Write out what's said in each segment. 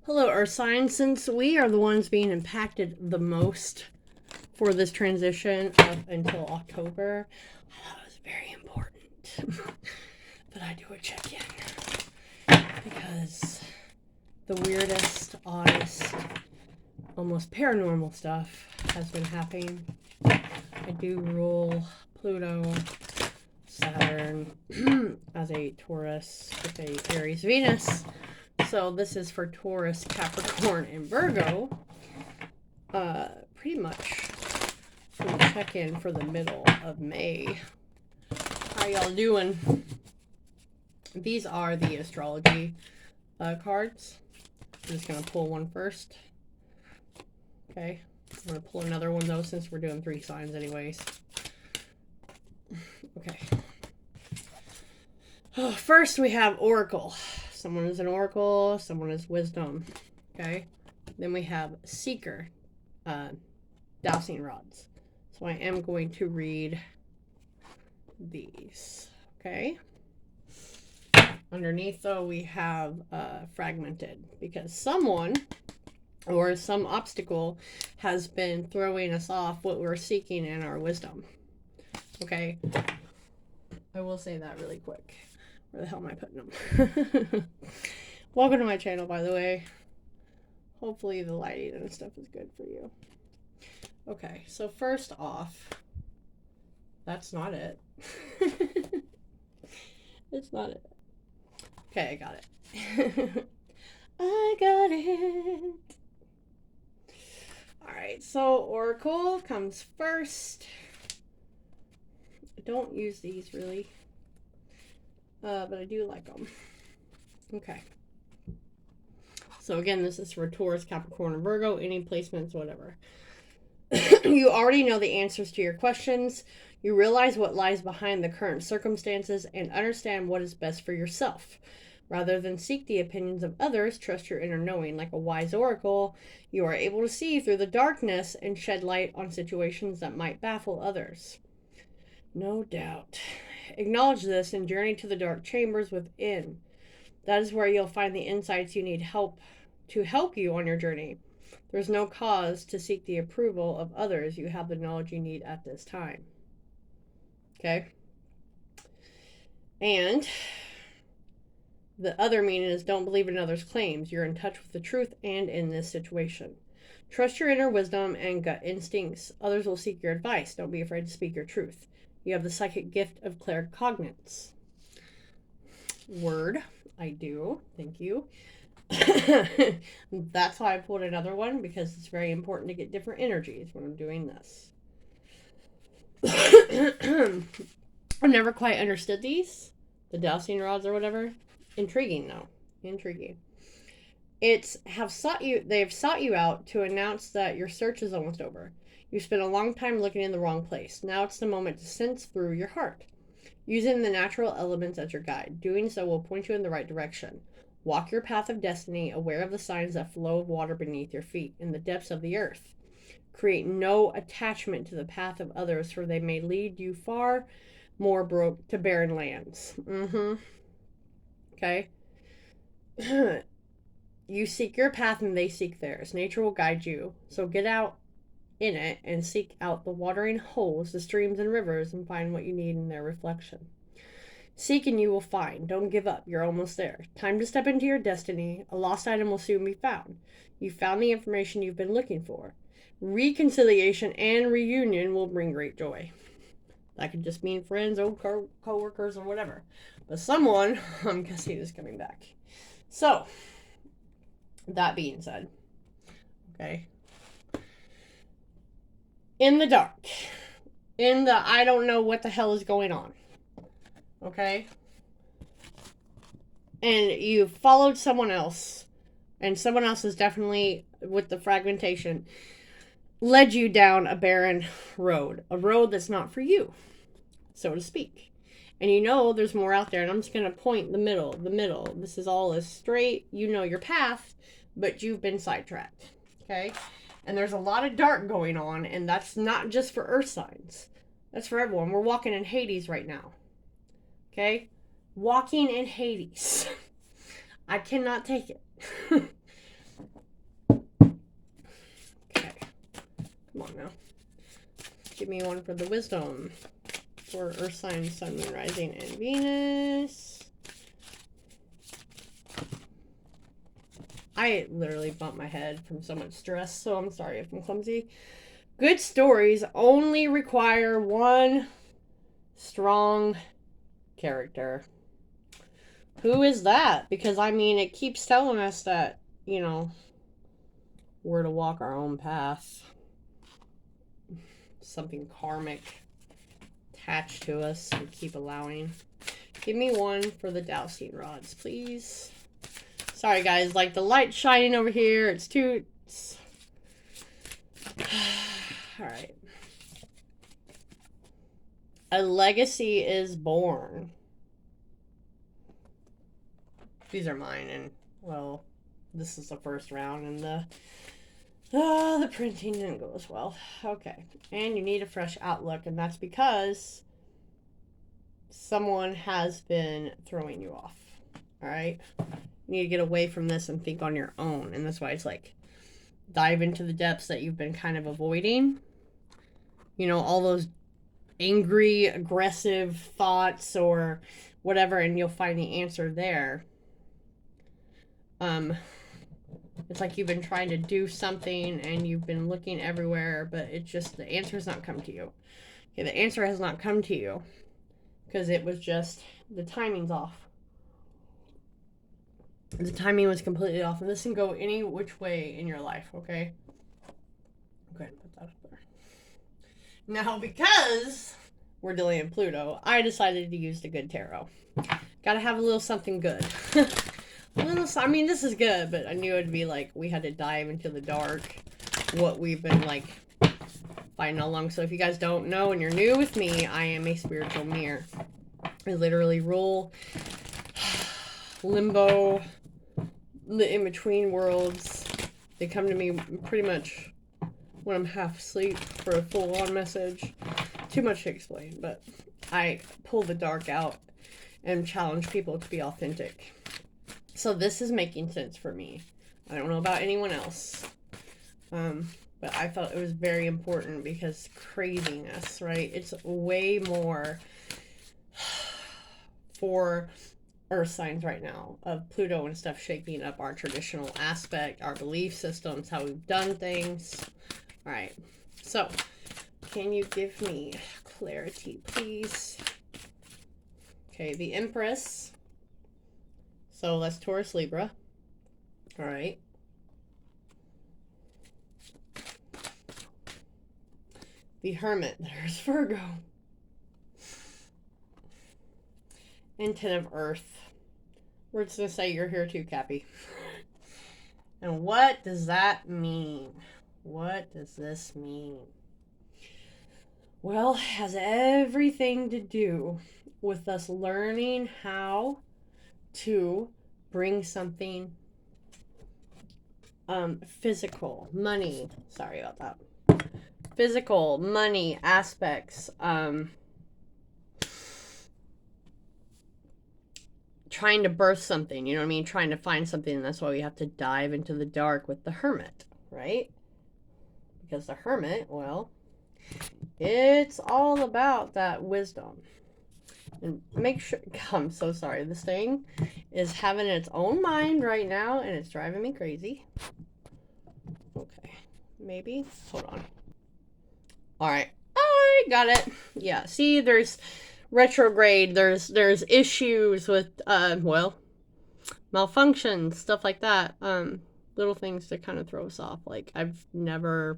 Hello, Earth signs. Since we are the ones being impacted the most for this transition up until October, I thought it was very important that I do a check-in because the weirdest, oddest, almost paranormal stuff has been happening. I do rule Pluto, Saturn as a Taurus with a Aries Venus. So this is for Taurus, Capricorn, and Virgo. Pretty much some check-in for the middle of May. How y'all doing? These are the astrology cards. I'm just going to pull one first. Okay. I'm going to pull another one, though, since we're doing 3 signs anyways. Okay. Oh, first, we have Oracle. Someone is an oracle, someone is wisdom. Okay. Then we have seeker, dowsing rods. So I am going to read these. Okay. Underneath, though, we have fragmented, because someone or some obstacle has been throwing us off what we're seeking in our wisdom. Okay. I will say that really quick. Where the hell am I putting them? Welcome to my channel, by the way. Hopefully the lighting and stuff is good for you. Okay, so first off, that's not it. It's not it. Okay, I got it. I got it. Alright, so Oracle comes first. I don't use these really. But I do like them. Okay. So again, this is for Taurus, Capricorn, and Virgo. Any placements, whatever. You already know the answers to your questions. You realize what lies behind the current circumstances and understand what is best for yourself. Rather than seek the opinions of others, trust your inner knowing. Like a wise oracle, you are able to see through the darkness and shed light on situations that might baffle others. No doubt. Acknowledge this and journey to the dark chambers within. That is where you'll find the insights you need to help you on your journey. There's no cause to seek the approval of others. You have the knowledge you need at this time. Okay? And the other meaning is don't believe in others' claims. You're in touch with the truth and in this situation. Trust your inner wisdom and gut instincts. Others will seek your advice. Don't be afraid to speak your truth. You have the psychic gift of claircognizance. Word. I do. Thank you. That's why I pulled another one, because it's very important to get different energies when I'm doing this. I've never quite understood these. The dowsing rods or whatever. Intriguing, though. Intriguing. They have sought you out to announce that your search is almost over. You spent a long time looking in the wrong place. Now it's the moment to sense through your heart. Using the natural elements as your guide. Doing so will point you in the right direction. Walk your path of destiny, aware of the signs that flow of water beneath your feet in the depths of the earth. Create no attachment to the path of others, for they may lead you far more broke to barren lands. Okay? You seek your path and they seek theirs. Nature will guide you. So get out in it and seek out the watering holes, the streams and rivers, and find what you need in their reflection. Seek and you will find. Don't give up. You're almost there. Time to step into your destiny. A lost item will soon be found. You found the information you've been looking for. Reconciliation and reunion will bring great joy. That could just mean friends, old co-workers, or whatever. But someone, I'm guessing, is coming back. So, that being said, okay, in the dark, in the I don't know what the hell is going on, okay, and you followed someone else, and someone else is definitely, with the fragmentation, led you down a barren road, a road that's not for you, so to speak. And you know there's more out there, and I'm just going to point the middle. This is all as straight, you know your path, but you've been sidetracked, okay? And there's a lot of dark going on, and that's not just for earth signs. That's for everyone. We're walking in Hades right now, okay? Walking in Hades. I cannot take it. Come on now. Give me one for the wisdom. For Earth sign, Sun, Moon, Rising, and Venus. I literally bumped my head from so much stress, so I'm sorry if I'm clumsy. Good stories only require one strong character. Who is that? Because, I mean, it keeps telling us that, you know, we're to walk our own path. Something karmic attached to us. We keep allowing. Give me one for the dowsing rods, please. Sorry, guys. Like, the light's shining over here. It's too... Alright. A legacy is born. These are mine, and, well, this is the first round, and the printing didn't go as well. Okay. And you need a fresh outlook, and that's because someone has been throwing you off. Alright? You need to get away from this and think on your own, and that's why it's like, dive into the depths that you've been kind of avoiding. You know, all those angry, aggressive thoughts or whatever, and you'll find the answer there. It's like you've been trying to do something and you've been looking everywhere, but it's just the answer has not come to you. Okay, the answer has not come to you because it was just the timing's off. The timing was completely off, and this can go any which way in your life, okay? Okay, put that up there. Now, because we're dealing in Pluto, I decided to use the good tarot. Gotta have a little something good. I mean, this is good, but I knew it'd be like we had to dive into the dark, what we've been like fighting all along. So if you guys don't know and you're new with me, I am a spiritual mirror. I literally rule limbo, the in-between worlds. They come to me pretty much when I'm half asleep for a full-on message. Too much to explain, but I pull the dark out and challenge people to be authentic. So this is making sense for me. I don't know about anyone else. But I felt it was very important because craziness, right? It's way more for Earth signs right now of Pluto and stuff shaking up our traditional aspect, our belief systems, how we've done things. All right. So can you give me clarity, please? Okay, the Empress. So that's Taurus, Libra. All right. The Hermit. There's Virgo. And Ten of Earth. We're just going to say you're here too, Cappy. And what does that mean? What does this mean? Well, it has everything to do with us learning how to bring something physical, money, sorry about that, physical, money aspects, trying to birth something, you know what I mean, trying to find something, and that's why we have to dive into the dark with the Hermit, right? Because the Hermit, well, it's all about that wisdom. And make sure, I'm so sorry, this thing is having its own mind right now and it's driving me crazy. Okay, maybe, hold on. All right, I got it. Yeah, see, there's retrograde, there's issues with, well, malfunctions, stuff like that. Little things to kind of throw us off. Like, I've never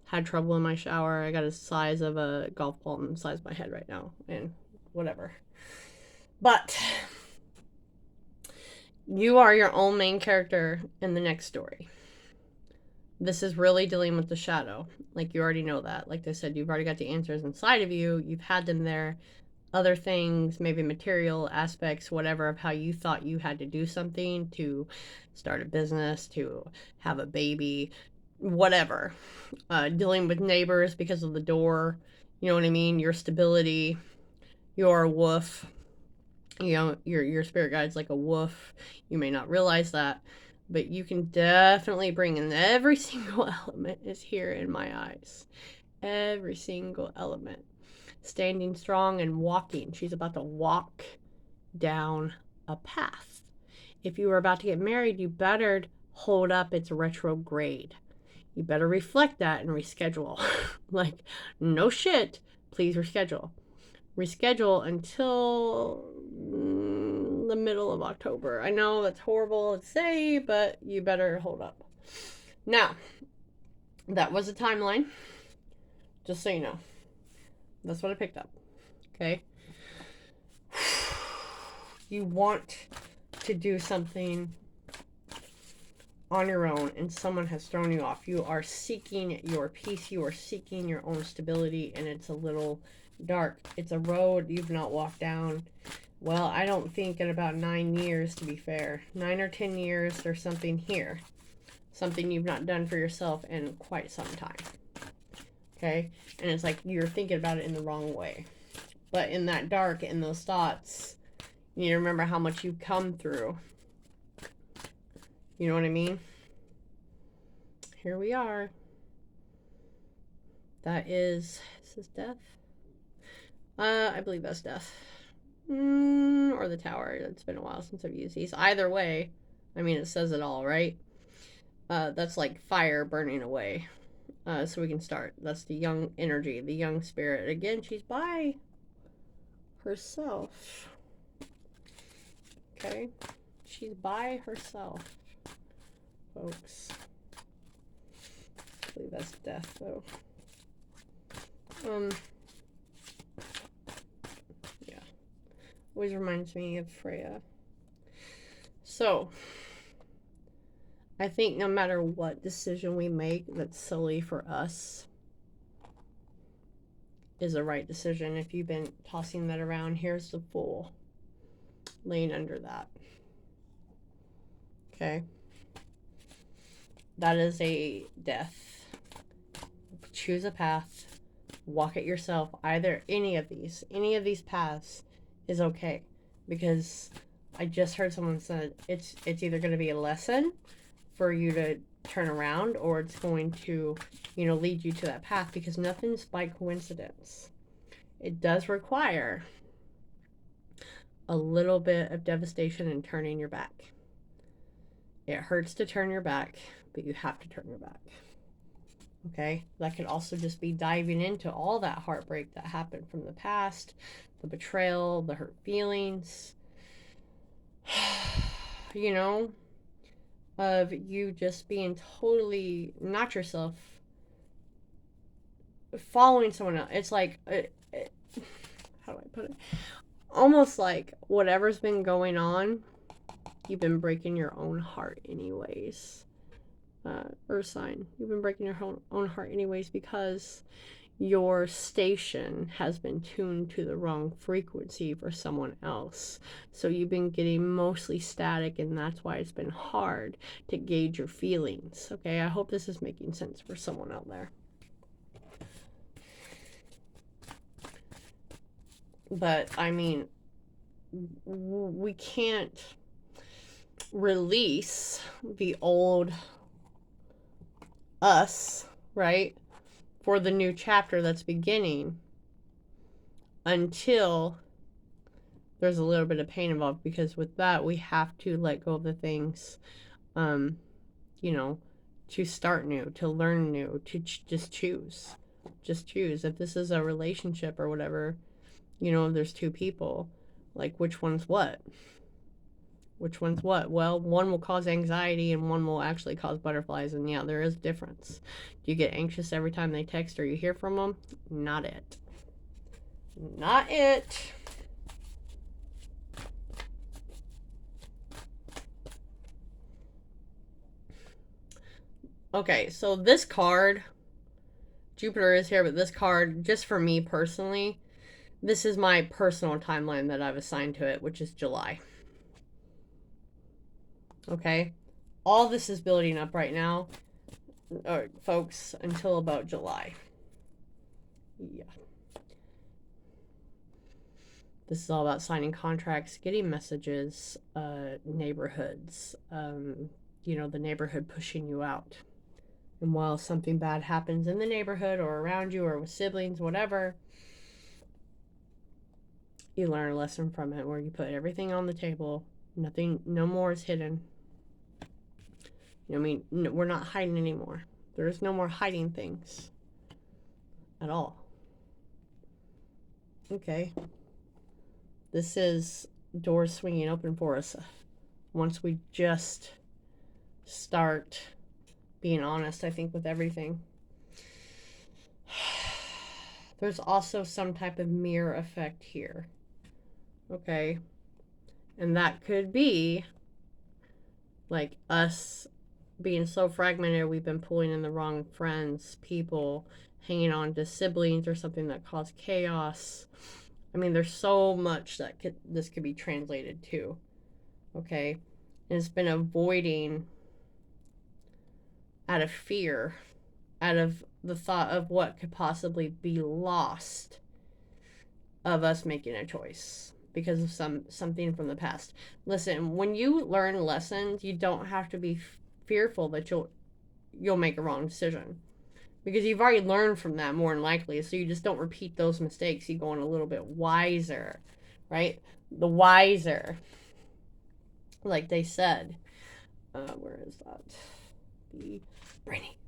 had trouble in my shower. I got a size of a golf ball in the size of my head right now, and whatever. But you are your own main character in the next story. This is really dealing with the shadow. Like, you already know that. Like I said, you've already got the answers inside of you. You've had them there. Other things, maybe material aspects, whatever, of how you thought you had to do something to start a business, to have a baby, whatever. Dealing with neighbors because of the door, you know what I mean? Your stability. You're a wolf. You know, your spirit guide's like a wolf. You may not realize that, But you can definitely bring in every single element is here in my eyes. Every single element. Standing strong and walking. She's about to walk down a path. If you were about to get married, you better hold up its retrograde. You better reflect that and reschedule. Like, no shit, please reschedule. Reschedule until the middle of October. I know that's horrible to say, but you better hold up. Now, that was a timeline. Just so you know. That's what I picked up. Okay? You want to do something on your own and someone has thrown you off. You are seeking your peace. You are seeking your own stability, and it's a little dark. It's a road you've not walked down. Well, I don't think in about 9 years, to be fair. 9 or 10 years, there's something here. Something you've not done for yourself in quite some time. Okay? And it's like you're thinking about it in the wrong way. But in that dark, in those thoughts, you need to remember how much you've come through. You know what I mean? Here we are. Is this death? I believe that's death. Or the tower. It's been a while since I've used these. Either way, I mean, it says it all, right? That's like fire burning away. So we can start. That's the young energy, the young spirit. Again, she's by herself. Okay? She's by herself, folks. I believe that's death, though. Yeah. Always reminds me of Freya. So, I think no matter what decision we make that's solely for us is a right decision. If you've been tossing that around, here's the Fool laying under that. Okay? That is a death. Choose a path. Walk it yourself. Either any of these paths is okay, because I just heard someone said it's either going to be a lesson for you to turn around, or it's going to, lead you to that path, because nothing's by coincidence. It does require a little bit of devastation and turning your back. It hurts to turn your back, but you have to turn your back. Okay? That could also just be diving into all that heartbreak that happened from the past, the betrayal, the hurt feelings, of you just being totally not yourself, following someone else. It's like, how do I put it? Almost like whatever's been going on, you've been breaking your own heart anyways. Earth sign, you've been breaking your own heart anyways, because your station has been tuned to the wrong frequency for someone else. So you've been getting mostly static, and that's why it's been hard to gauge your feelings. Okay, I hope this is making sense for someone out there. But I mean, we can't release the old us, right, for the new chapter that's beginning until there's a little bit of pain involved, because with that we have to let go of the things, to start new, to learn new, to just choose. If this is a relationship or whatever, there's two people, like, which one's what? Well, one will cause anxiety and one will actually cause butterflies, and yeah, there is a difference. Do you get anxious every time they text or you hear from them? Not it. Okay, so this card, Jupiter is here, but this card, just for me personally, this is my personal timeline that I've assigned to it, which is July. Okay? All this is building up right now, folks, until about July. Yeah. This is all about signing contracts, getting messages, neighborhoods, you know, the neighborhood pushing you out. And while something bad happens in the neighborhood or around you or with siblings, whatever, you learn a lesson from it where you put everything on the table. Nothing, no more is hidden. You know, I mean, no, we're not hiding anymore. There is no more hiding things at all. Okay. This is doors swinging open for us once we just start being honest, I think, with everything. There's also some type of mirror effect here. Okay. And that could be like us being so fragmented, we've been pulling in the wrong friends, people, hanging on to siblings or something that caused chaos. I mean, there's so much that this could be translated to. Okay. And it's been avoiding out of fear, out of the thought of what could possibly be lost of us making a choice because of something from the past. Listen, when you learn lessons, you don't have to be fearful that you'll make a wrong decision, because you've already learned from that more than likely. So you just don't repeat those mistakes. You go on a little bit wiser, right? The wiser, like they said. Where is that? The brainy.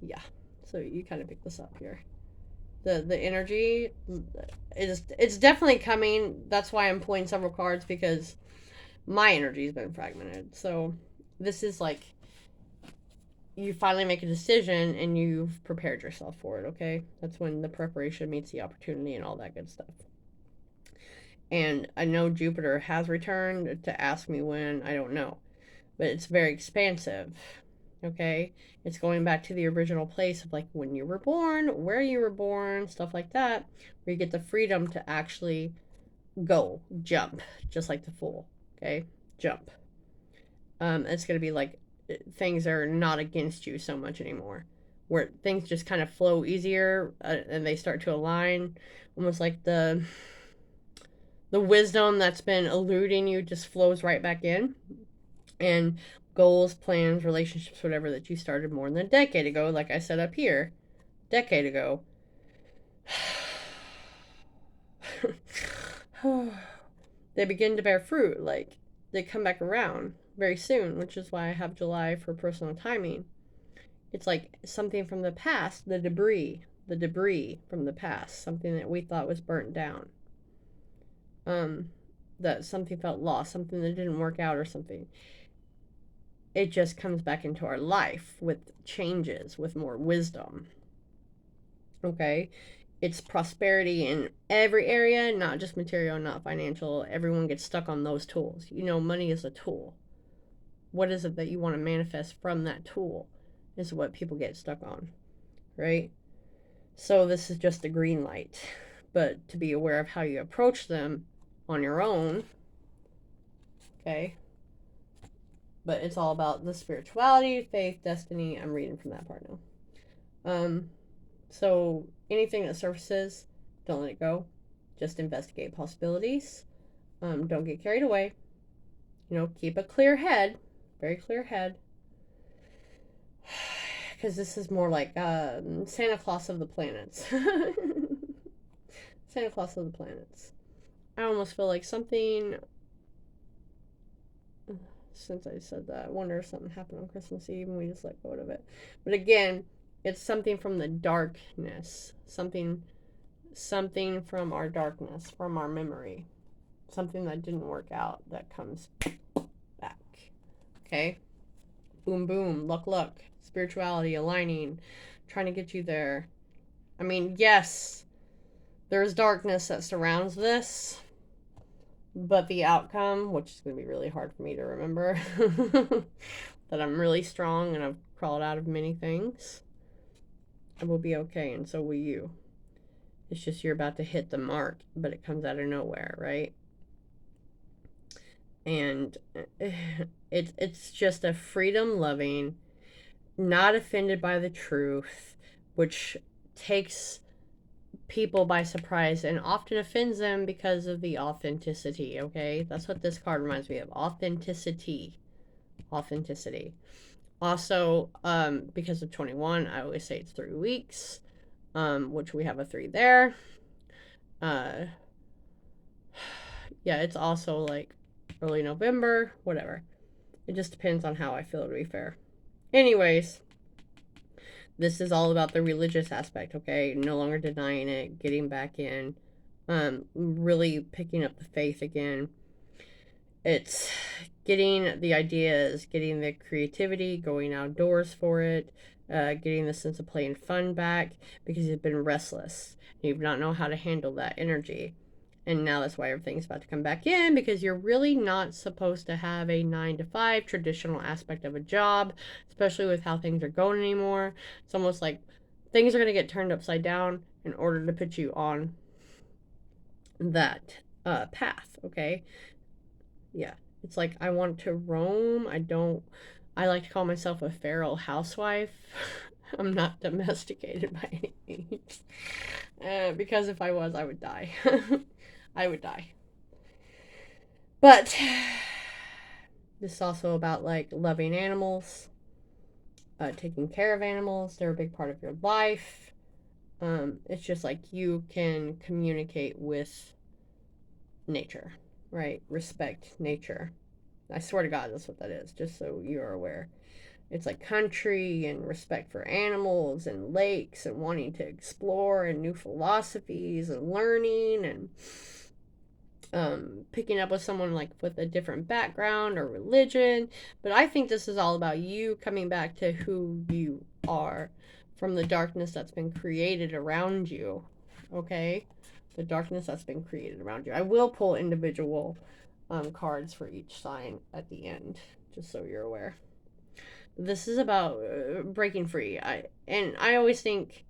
Yeah. So you kind of pick this up here. The energy it's definitely coming. That's why I'm pulling several cards, because my energy has been fragmented. So this is like you finally make a decision and you've prepared yourself for it. Okay, that's when the preparation meets the opportunity and all that good stuff. And I know Jupiter has returned to ask me when. I don't know, but it's very expansive. Okay, it's going back to the original place of like when you were born, where you were born, stuff like that, where you get the freedom to actually go, jump, just like the Fool. Okay, jump. It's gonna be like things are not against you so much anymore, where things just kind of flow easier, and they start to align, almost like the wisdom that's been eluding you just flows right back in. And goals, plans, relationships, whatever that you started more than a decade ago, like I said up here, decade ago, they begin to bear fruit. Like they come back around very soon, which is why I have July for personal timing. It's like something from the past, the debris from the past, something that we thought was burnt down. That something felt lost, something that didn't work out or something. It just comes back into our life with changes, with more wisdom. Okay? It's prosperity in every area, not just material, not financial. Everyone gets stuck on those tools. You know, money is a tool. What is it that you want to manifest from that tool is what people get stuck on, right? So this is just a green light. But to be aware of how you approach them on your own, okay? But it's all about the spirituality, faith, destiny. I'm reading from that part now. So anything that surfaces, don't let it go. Just investigate possibilities. Don't get carried away. You know, keep a clear head, very clear head. Because this is more like Santa Claus of the planets. Santa Claus of the planets. I almost feel like something. Since I said that, I wonder if something happened on Christmas Eve and we just let go of it. But again, it's something from the darkness. Something from our darkness, from our memory. Something that didn't work out that comes back. Okay? Boom, boom, luck. Spirituality, aligning, trying to get you there. I mean, yes, there's darkness that surrounds this. But the outcome, which is going to be really hard for me to remember, that I'm really strong and I've crawled out of many things, I will be okay, and so will you. It's just you're about to hit the mark, but it comes out of nowhere, right? And it's just a freedom-loving, not offended by the truth, which takes people by surprise and often offends them because of the authenticity, okay? That's what this card reminds me of. Authenticity. Authenticity. Also, because of 21, I always say it's 3 weeks, which we have a 3 there. Yeah, it's also like early November, whatever. It just depends on how I feel, to be fair. Anyways, this is all about the religious aspect, okay? No longer denying it, getting back in, really picking up the faith again. It's getting the ideas, getting the creativity, going outdoors for it, getting the sense of play and fun back, because you've been restless. You've not known how to handle that energy. And now that's why everything's about to come back in, because you're really not supposed to have a 9 to 5 traditional aspect of a job, especially with how things are going anymore. It's almost like things are going to get turned upside down in order to put you on that path, okay? Yeah. It's like I want to roam. I like to call myself a feral housewife. I'm not domesticated by any means. Because if I was, I would die. I would die. But this is also about like loving animals, taking care of animals. They're a big part of your life. It's just like you can communicate with nature, right? Respect nature. I swear to God, that's what that is, just so you're aware. It's like country and respect for animals and lakes and wanting to explore and new philosophies and learning and picking up with someone like with a different background or religion. But I think this is all about you coming back to who you are from the darkness that's been created around you. Okay? The darkness that's been created around you. I will pull individual cards for each sign at the end, just so you're aware. This is about breaking free. I always think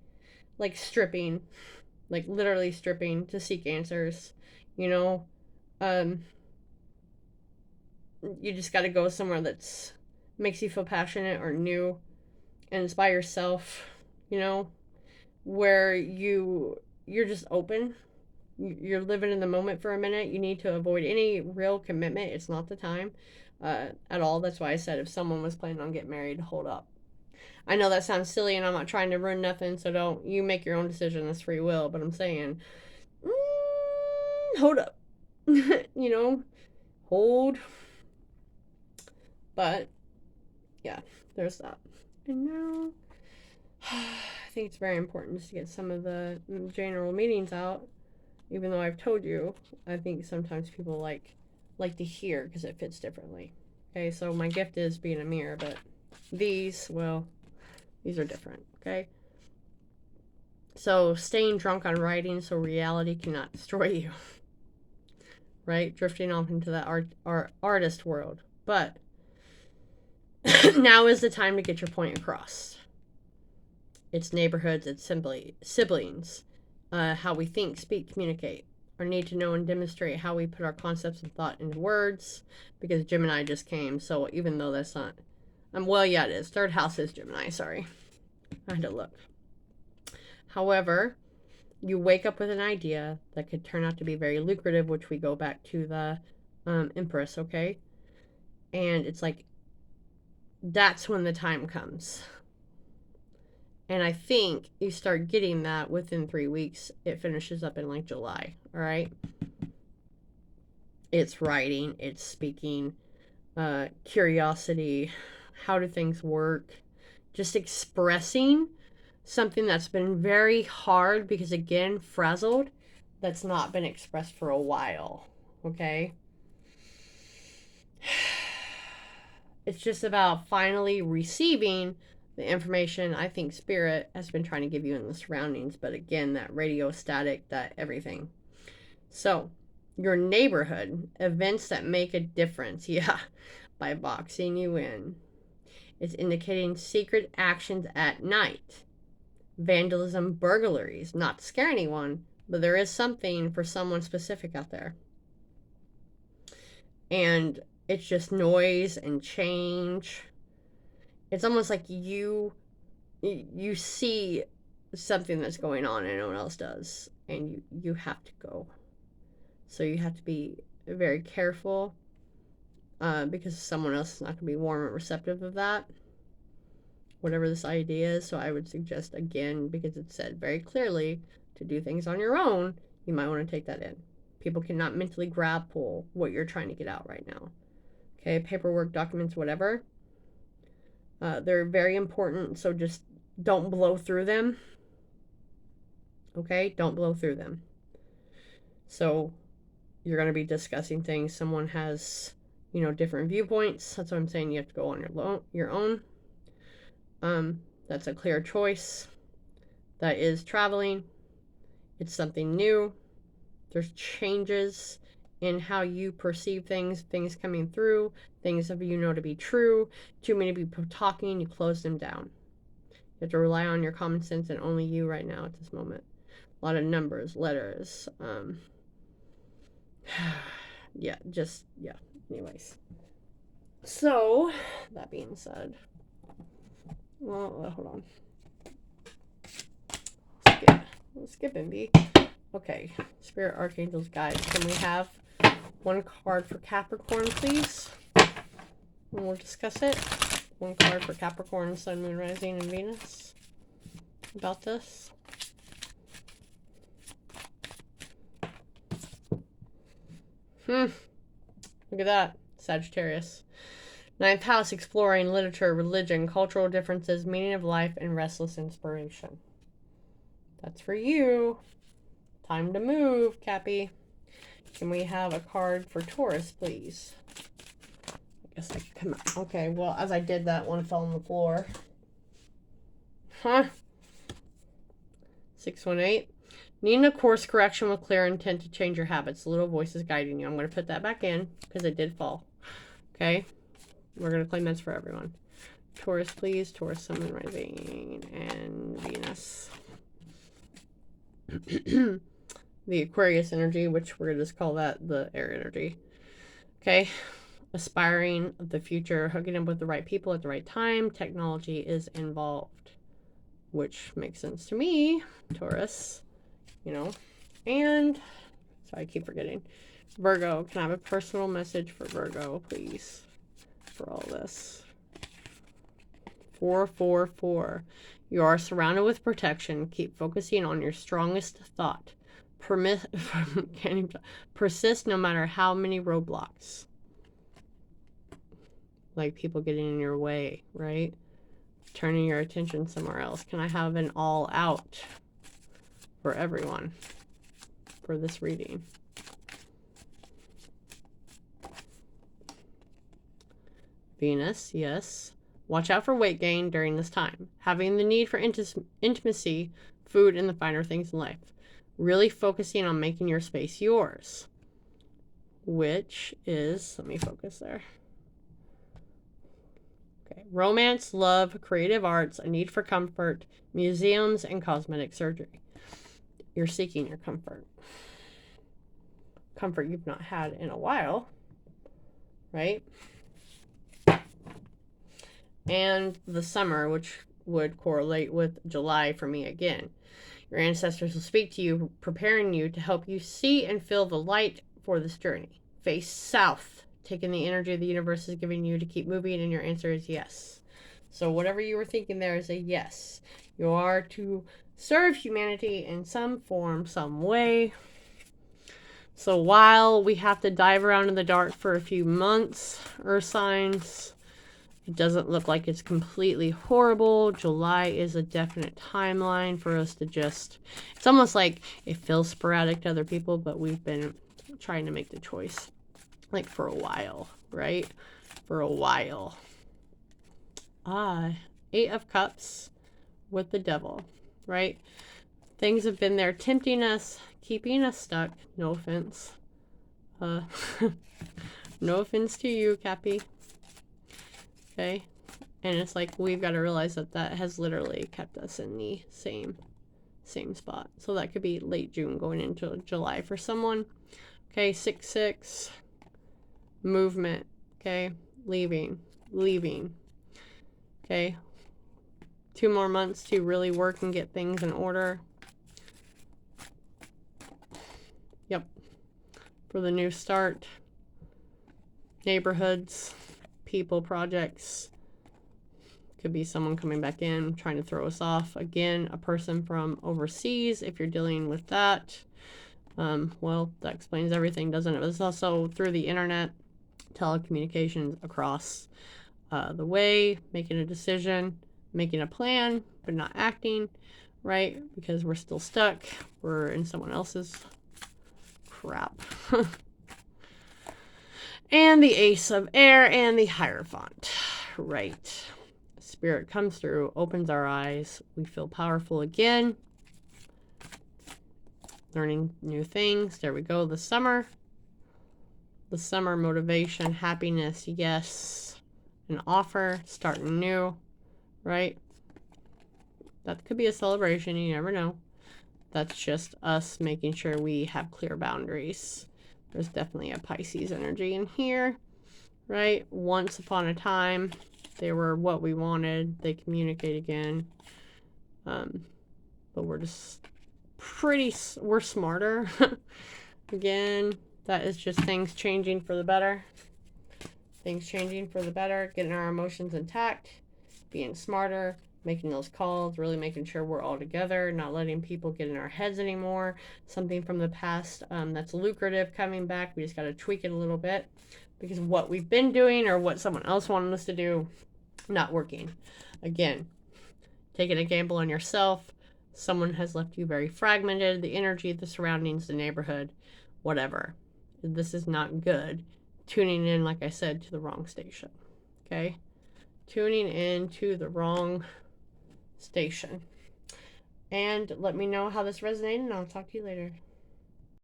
like stripping, like literally stripping to seek answers. You know, um, you just got to go somewhere that's makes you feel passionate or new, and it's by yourself. You know, where you're just open. You're living in the moment for a minute. You need to avoid any real commitment. It's not the time at all. That's why I said if someone was planning on getting married, hold up. I know that sounds silly, and I'm not trying to ruin nothing, so don't you make your own decision. That's free will. But I'm saying, hold up. You know, hold. But yeah, there's that. And now, I think it's very important just to get some of the general meanings out. Even though I've told you, I think sometimes people like to hear because it fits differently. Okay, so my gift is being a mirror, but these, well, these are different. Okay. So staying drunk on writing so reality cannot destroy you. Right? Drifting off into that artist world. But now is the time to get your point across. It's neighborhoods, it's simply siblings, how we think, speak, communicate. Our need to know and demonstrate how we put our concepts and thought into words, because Gemini just came, so even though that's not... well, yeah, it is. Third house is Gemini, sorry. I had to look. However, you wake up with an idea that could turn out to be very lucrative, which we go back to the Empress, okay? And it's like, that's when the time comes. And I think you start getting that within 3 weeks. It finishes up in like July, all right? It's writing, it's speaking, curiosity, how do things work, just expressing something that's been very hard because, again, frazzled, that's not been expressed for a while, okay? It's just about finally receiving the information I think Spirit has been trying to give you in the surroundings. But again, that radio static, that everything. So, your neighborhood, events that make a difference. Yeah, by boxing you in. It's indicating secret actions at night. Vandalism, burglaries. Not to scare anyone, but there is something for someone specific out there. And it's just noise and change. It's almost like you see something that's going on and no one else does, and you have to go. So you have to be very careful, because someone else is not going to be warm and receptive of that, whatever this idea is. So I would suggest, again, because it said very clearly to do things on your own, you might want to take that in. People cannot mentally grapple what you're trying to get out right now. Okay, paperwork, documents, whatever. They're very important, so just don't blow through them. Okay, don't blow through them. So you're going to be discussing things. Someone has, different viewpoints. That's what I'm saying. You have to go on your own. That's a clear choice. That is traveling. It's something new. There's changes in how you perceive things coming through, things that you know to be true. Too many people talking, you close them down. You have to rely on your common sense and only you right now at this moment. A lot of numbers, letters, yeah, anyways. So, that being said, well, hold on. Skip and be. Okay, Spirit Archangel's Guide. Can we have one card for Capricorn, please? And we'll discuss it. One card for Capricorn, Sun, Moon, Rising, and Venus. About this. Look at that. Sagittarius. Ninth house, exploring literature, religion, cultural differences, meaning of life, and restless inspiration. That's for you. Time to move, Cappy. Can we have a card for Taurus, please? I guess I can come out. Okay, well, as I did that, one fell on the floor. Huh? 618. Needing a course correction with clear intent to change your habits. The little voice is guiding you. I'm going to put that back in because it did fall. Okay? We're going to claim that's for everyone. Taurus, please. Taurus, Sun, Moon, Rising, and Venus. The Aquarius energy, which we're going to just call that the air energy. Okay? Aspiring the future, hooking up with the right people at the right time. Technology is involved, which makes sense to me, Taurus. And sorry, I keep forgetting. Virgo, can I have a personal message for Virgo, please, for all this? 444. You are surrounded with protection. Keep focusing on your strongest thought. Persist no matter how many roadblocks. Like people getting in your way, right? Turning your attention somewhere else. Can I have an all out for everyone for this reading? Venus, yes. Watch out for weight gain during this time. Having the need for intimacy, food, and the finer things in life. Really focusing on making your space yours. Which is, let me focus there. Okay. Romance, love, creative arts, a need for comfort, museums, and cosmetic surgery. You're seeking your comfort. Comfort you've not had in a while, right? And the summer, which would correlate with July for me again. Your ancestors will speak to you, preparing you to help you see and feel the light for this journey. Face south, taking the energy of the universe is giving you to keep moving, and your answer is yes. So whatever you were thinking there is a yes. You are to serve humanity in some form, some way. So while we have to dive around in the dark for a few months, Earth signs, it doesn't look like it's completely horrible. July is a definite timeline for us to just... It's almost like it feels sporadic to other people, but we've been trying to make the choice, like, for a while, right? For a while. 8 of Cups with the Devil, right? Things have been there tempting us, keeping us stuck. No offense. No offense to you, Cappy. Okay, and it's like we've got to realize that that has literally kept us in the same spot. So that could be late June going into July for someone. Okay, 6-6, movement. Okay, leaving. Okay, 2 more months to really work and get things in order. Yep. For the new start. Neighborhoods, people, projects. Could be someone coming back in, trying to throw us off. Again, a person from overseas, if you're dealing with that. Well, that explains everything, doesn't it? It's also through the internet, telecommunications across the way, making a decision, making a plan, but not acting, right? Because we're still stuck. We're in someone else's crap. And the Ace of Air and the Hierophant, right? Spirit comes through, opens our eyes. We feel powerful again. Learning new things. There we go. The summer. The summer motivation, happiness, yes. An offer, starting new, right? That could be a celebration. You never know. That's just us making sure we have clear boundaries. There's definitely a Pisces energy in here, right? Once upon a time, they were what we wanted. They communicate again. But we're just we're smarter. Again, that is just things changing for the better. Things changing for the better, getting our emotions intact, being smarter, making those calls, really making sure we're all together, not letting people get in our heads anymore. Something from the past that's lucrative coming back. We just got to tweak it a little bit because what we've been doing or what someone else wanted us to do, not working. Again, taking a gamble on yourself. Someone has left you very fragmented. The energy, the surroundings, the neighborhood, whatever. This is not good. Tuning in, like I said, to the wrong station. Okay? Tuning in to the wrong station. And let me know how this resonated, and I'll talk to you later.